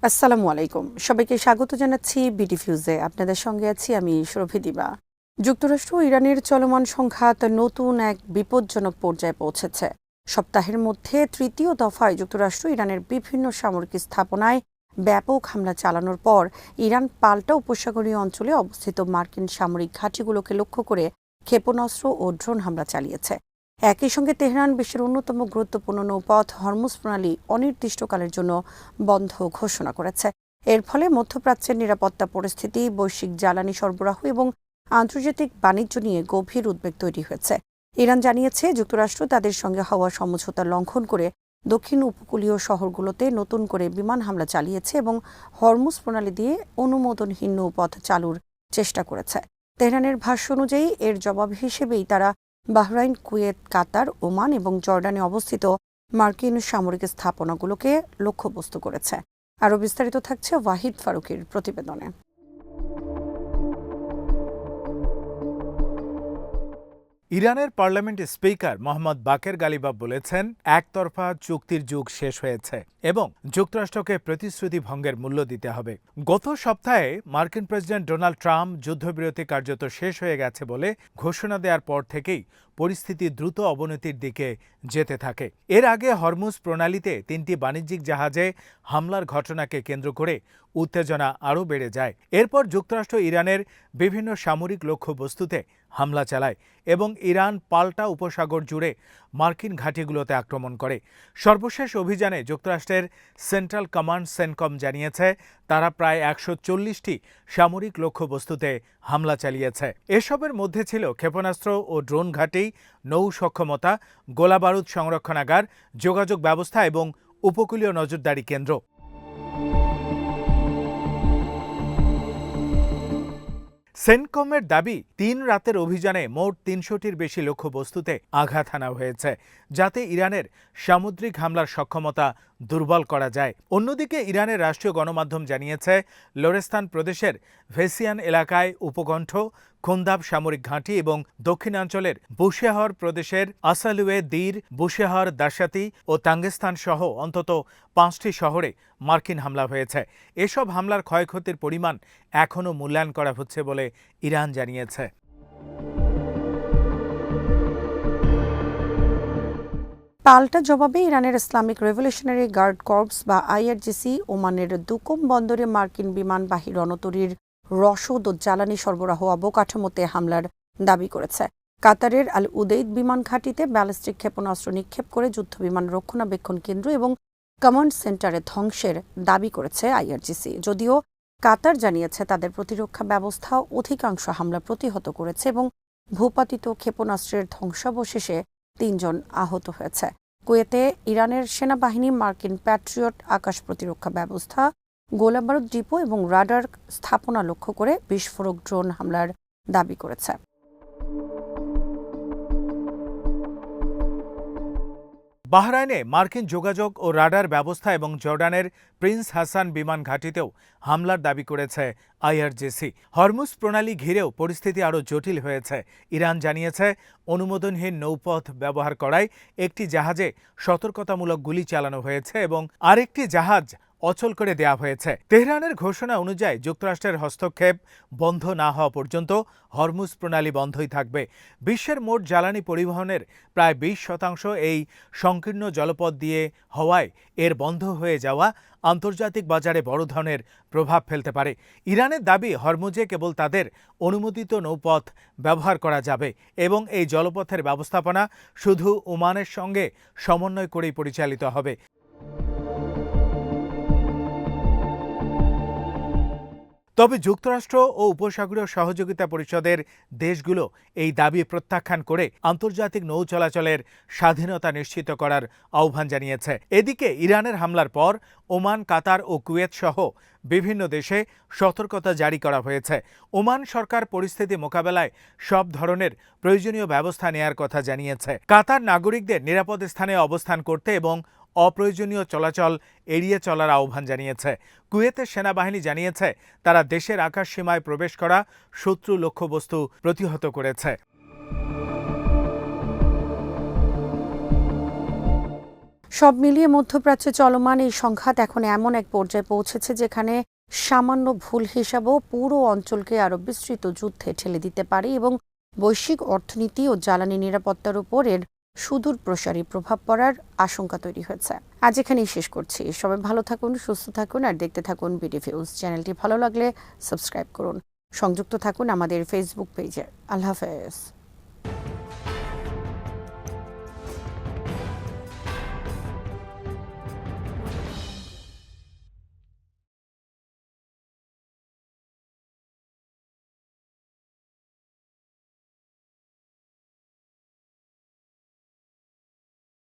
আসসালামু আলাইকুম। সবাইকে স্বাগত জানাচ্ছি বিডি ফিউজে। আপনাদের সঙ্গে আছি আমি সুরভি দিবা। যুক্তরাষ্ট্র ও ইরানের চলমান সংঘাত নতুন এক বিপজ্জনক পর্যায়ে পৌঁছেছে। সপ্তাহের মধ্যে তৃতীয় দফায় যুক্তরাষ্ট্র ইরানের বিভিন্ন সামরিক স্থাপনায় ব্যাপক হামলা চালানোর পর ইরান পাল্টা উপসাগরীয় অঞ্চলে অবস্থিত মার্কিন সামরিক ঘাঁটিগুলোকে লক্ষ্য করে ক্ষেপণাস্ত্র ও ড্রোন হামলা চালিয়েছে। একই সঙ্গে তেহরান বিশ্বের অন্যতম গুরুত্বপূর্ণ নৌপথ হরমুজ প্রণালী অনির্দিষ্টকালের জন্য বন্ধ ঘোষণা করেছে। এর ফলে মধ্যপ্রাচ্যের নিরাপত্তা পরিস্থিতি, বৈশ্বিক জ্বালানি সরবরাহ এবং আন্তর্জাতিক বাণিজ্য নিয়ে গভীর উদ্বেগ তৈরি হয়েছে। ইরান জানিয়েছে যুক্তরাষ্ট্র তাদের সঙ্গে হওয়া সমঝোতা লঙ্ঘন করে দক্ষিণ উপকূলীয় শহরগুলোতে নতুন করে বিমান হামলা চালিয়েছে এবং হরমুজ প্রণালী দিয়ে অনুমোদনহীন নৌপথ চালুর চেষ্টা করেছে। তেহরানের ভাষ্য অনুযায়ী এর জবাব হিসেবেই তারা বাহরাইন, কুয়েত, কাতার, ওমান এবং জর্ডানে অবস্থিত মার্কিন সামরিক স্থাপনাগুলোকে লক্ষ্যবস্তু করেছে। আরও বিস্তারিত থাকছে ওয়াহিদ ফারুকের প্রতিবেদনে। ইরানের পার্লামেন্ট স্পিকার মোহাম্মদ বাকের গালিবাফ বলেছেন, একতরফা চুক্তির যুগ শেষ হয়েছে এবং যুক্তরাষ্ট্রকে প্রতিশ্রুতি ভঙ্গের মূল্য দিতে হবে। গত সপ্তাহে মার্কিন প্রেসিডেন্ট ডোনাল্ড ট্রাম্প যুদ্ধবিরতি কার্যত শেষ হয়ে গেছে বলে ঘোষণা দেওয়ার পর থেকেই পরিস্থিতি দ্রুত অবনতির দিকে যেতে থাকে। এর আগে হরমুজ প্রণালীতে 3টি বাণিজ্যিক জাহাজে হামলার ঘটনাকে কেন্দ্র করে উত্তেজনা আরও বেড়ে যায়। এরপর যুক্তরাষ্ট্র ইরানের বিভিন্ন সামরিক লক্ষ্যবস্তুতে হামলা চালায় এবং ইরান পাল্টা উপসাগর জুড়ে মার্কিন ঘাঁটিগুলোতে আক্রমণ করে। সর্বশেষ অভিযানে যুক্তরাষ্ট্রের সেন্ট্রাল কমান্ড সেনকম জানিয়েছে তারা প্রায় 140টি সামরিক লক্ষ্যবস্তুতে হামলা চালিয়েছে। এসবের মধ্যে ছিল ক্ষেপণাস্ত্র ও ড্রোন ঘাঁটি, নৌ সক্ষমতা, গোলাবারুদ সংরক্ষণাগার, যোগাযোগ ব্যবস্থা এবং উপকূলীয় নজরদারি কেন্দ্র। সেনকমের দাবি, 3 রাতের অভিযানে মোট 300টির বেশি লক্ষ্যবস্তুতে আঘাত হানা হয়েছে, যাতে ইরানের সামুদ্রিক হামলার সক্ষমতা দুর্বল করা যায়। অন্যদিকে ইরানের রাষ্ট্রীয় গণমাধ্যম জানিয়েছে লোরেস্তান প্রদেশের ভেসিয়ান এলাকায় উপকণ্ঠ, খুন্দাব সামরিক ঘাঁটি এবং দক্ষিণাঞ্চলের বুশেহর প্রদেশের আসালুয়ে দীর, বুশেহর, দাশাতি ও তাঙ্গেস্তান সহ অন্তত 5টি শহরে মার্কিন হামলা হয়েছে। এসব হামলার ক্ষয়ক্ষতির পরিমাণ এখনও মূল্যায়ন করা হচ্ছে বলে ইরান জানিয়েছে। পাল্টা জবাবে ইরানের ইসলামিক রেভলিউশনারি গার্ড কর্পস বা আইআরজিসি ওমানের দুকুম বন্দরে মার্কিন বিমানবাহী রণতরীর রসদ ও জ্বালানি সরবরাহ অবকাঠামোতে হামলার দাবি করেছে। কাতারের আল উদেইদ বিমান ঘাঁটিতে ব্যালিস্টিক ক্ষেপণাস্ত্র নিক্ষেপ করে যুদ্ধবিমান রক্ষণাবেক্ষণ কেন্দ্র এবং কমান্ড সেন্টারে ধ্বংসের দাবি করেছে আইআরজিসি। যদিও কাতার জানিয়েছে তাদের প্রতিরক্ষা ব্যবস্থা অধিকাংশ হামলা প্রতিহত করেছে এবং ভূপাতিত ক্ষেপণাস্ত্রের ধ্বংসাবশেষে 3 জন আহত হয়েছে। কুয়েতে ইরানের সেনাবাহিনী মার্কিন প্যাট্রিয়ট আকাশ প্রতিরক্ষা ব্যবস্থা, গোলাবারুদ ডিপো এবং রাডার স্থাপনা লক্ষ্য করে বিস্ফোরক ড্রোন হামলার দাবি করেছে। বাহরাইনে মার্কিন যোগাযোগ ও রাডার ব্যবস্থা এবং জর্ডানের প্রিন্স হাসান বিমান ঘাঁটিতেও হামলার দাবি করেছে আইআরজিসি। হরমুজ প্রণালী ঘিরেও পরিস্থিতি আরও জটিল হয়েছে। ইরান জানিয়েছে অনুমোদনহীন নৌপথ ব্যবহার করায় একটি জাহাজে সতর্কতামূলক গুলি চালানো হয়েছে এবং আরেকটি জাহাজ অচল করে দেয়া হয়েছে। তেহরানের ঘোষণা অনুযায়ী যুক্তরাষ্ট্রের হস্তক্ষেপ বন্ধ না হওয়া পর্যন্ত হরমুজ প্রণালী বন্ধই থাকবে। বিশ্বের মোট জ্বালানি পরিবহনের প্রায় 20% এই সংকীর্ণ জলপথ দিয়ে হওয়ায় এর বন্ধ হয়ে যাওয়া আন্তর্জাতিক বাজারে বড় ধরনের প্রভাব ফেলতে পারে। ইরানের দাবি, হরমুজে কেবল তাদের অনুমোদিত নৌপথ ব্যবহার করা যাবে এবং এই জলপথের ব্যবস্থাপনা শুধু ওমানের সঙ্গে সমন্বয় করেই পরিচালিত হবে। তবে যুক্তরাষ্ট্র ও উপসাগরীয় সহযোগিতা পরিষদের দেশগুলো এই দাবি প্রত্যাখ্যান করে আন্তর্জাতিক নৌ চলাচলের স্বাধীনতা নিশ্চিত করার আহ্বান জানিয়েছে। এদিকে ইরানের হামলার পর ওমান, কাতার ও কুয়েত সহ বিভিন্ন দেশে সতর্কতা জারি করা হয়েছে। ওমান সরকার পরিস্থিতি মোকাবেলায় সব ধরনের প্রয়োজনীয় ব্যবস্থা নেয়ার কথা জানিয়েছে। কাতার নাগরিকদের নিরাপদ স্থানে অবস্থান করতে এবং অপ্রয়োজনীয় চলাচল এড়িয়ে চলার আহ্বান জানিয়েছে। কুয়েতের সেনাবাহিনী জানিয়েছে তারা দেশের আকাশ সীমায় প্রবেশ করা শত্রু লক্ষ্যবস্তু প্রতিহত করেছে। সব মিলিয়ে মধ্যপ্রাচ্যে চলমান এই সংঘাত এখন এমন এক পর্যায়ে পৌঁছেছে যেখানে সামান্য ভুল হিসাবও পুরো অঞ্চলকে আরও বিস্তৃত যুদ্ধে ঠেলে দিতে পারে এবং বৈশ্বিক অর্থনীতি ও জ্বালানি নিরাপত্তার উপর এর সুদূর প্রসারী প্রভাব পড়ার আশঙ্কা তৈরি হয়েছে। আজ এখানেই শেষ করছি। সবাই ভালো থাকুন, সুস্থ থাকুন আর দেখতে থাকুন বিডিনিউজ। চ্যানেলটি ভালো লাগলে সাবস্ক্রাইব করুন। সংযুক্ত থাকুন আমাদের ফেসবুক পেজে। আল্লাহ হাফেজ।